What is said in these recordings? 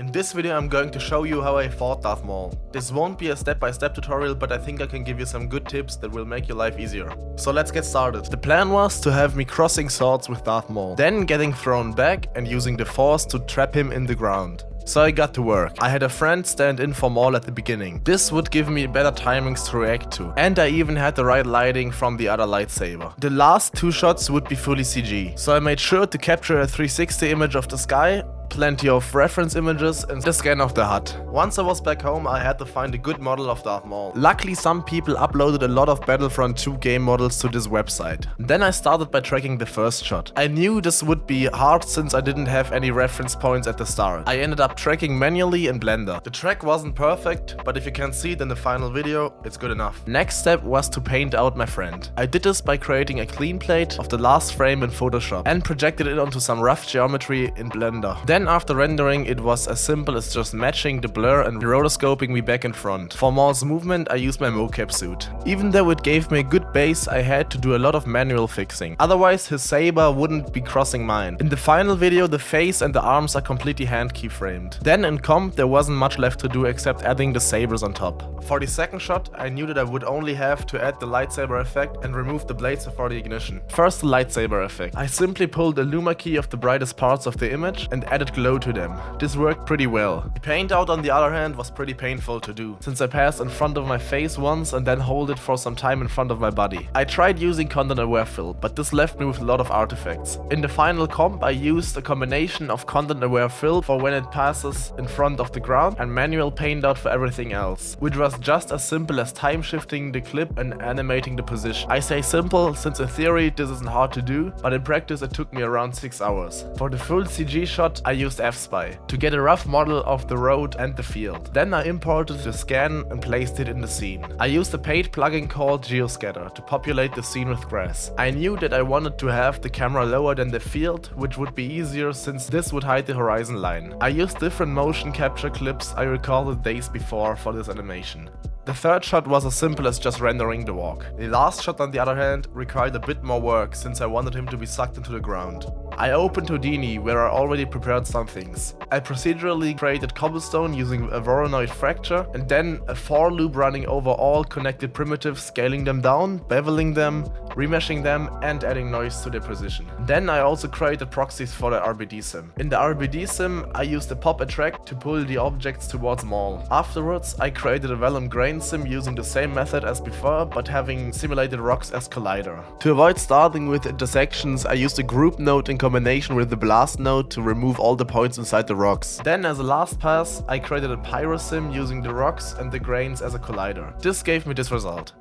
In this video I'm going to show you how I fought DARTH MAUL. This won't be a step-by-step tutorial, but I think I can give you some good tips that will make your life easier. So let's get started. The plan was to have me crossing swords with DARTH MAUL, then getting thrown back and using the force to trap him in the ground. So I got to work. I had a friend stand in for Maul at the beginning. This would give me better timings to react to. And I even had the right lighting from the other lightsaber. The last two shots would be fully CG. So I made sure to capture a 360 image of the sky, plenty of reference images and the scan of the HUD. Once I was back home, I had to find a good model of DARTH MAUL. Luckily, some people uploaded a lot of Battlefront 2 game models to this website. Then I started by tracking the first shot. I knew this would be hard since I didn't have any reference points at the start. I ended up tracking manually in Blender. The track wasn't perfect, but if you can see it in the final video, it's good enough. Next step was to paint out my friend. I did this by creating a clean plate of the last frame in Photoshop and projected it onto some rough geometry in Blender. Then after rendering, it was as simple as just matching the blur and rotoscoping me back and front. For Maul's movement, I used my mocap suit. Even though it gave me a good base, I had to do a lot of manual fixing. Otherwise, his saber wouldn't be crossing mine. In the final video, the face and the arms are completely hand keyframed. Then in comp, there wasn't much left to do except adding the sabers on top. For the second shot, I knew that I would only have to add the lightsaber effect and remove the blades before the ignition. First, the lightsaber effect. I simply pulled the luma key of the brightest parts of the image and added glow to them. This worked pretty well. The paint out on the other hand was pretty painful to do, since I passed in front of my face once and then hold it for some time in front of my body. I tried using content aware fill, but this left me with a lot of artifacts. In the final comp, I used a combination of content aware fill for when it passes in front of the ground and manual paint out for everything else, which was just as simple as time shifting the clip and animating the position. I say simple since in theory this isn't hard to do, but in practice it took me around 6 hours. For the full CG shot, I used F-Spy to get a rough model of the road and the field. Then I imported the scan and placed it in the scene. I used a paid plugin called Geoscatter to populate the scene with grass. I knew that I wanted to have the camera lower than the field, which would be easier since this would hide the horizon line. I used different motion capture clips I recorded days before for this animation. The third shot was as simple as just rendering the walk. The last shot, on the other hand, required a bit more work since I wanted him to be sucked into the ground. I opened Houdini, where I already prepared some things. I procedurally created cobblestone using a Voronoi fracture and then a for loop running over all connected primitives, scaling them down, beveling them, remeshing them and adding noise to their position. Then I also created proxies for the RBD sim. In the RBD sim, I used the pop attract to pull the objects towards Maul. Afterwards, I created a vellum grain sim using the same method as before, but having simulated rocks as collider. To avoid starting with intersections, I used a group node in combination with the blast node to remove all the points inside the rocks. Then as a last pass, I created a pyro sim using the rocks and the grains as a collider. This gave me this result.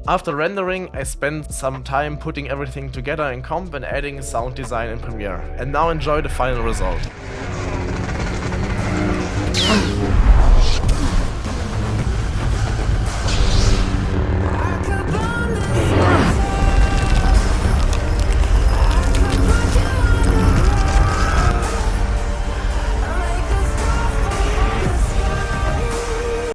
After rendering, I spent some time putting everything together in comp and adding sound design in Premiere. And now enjoy the final result.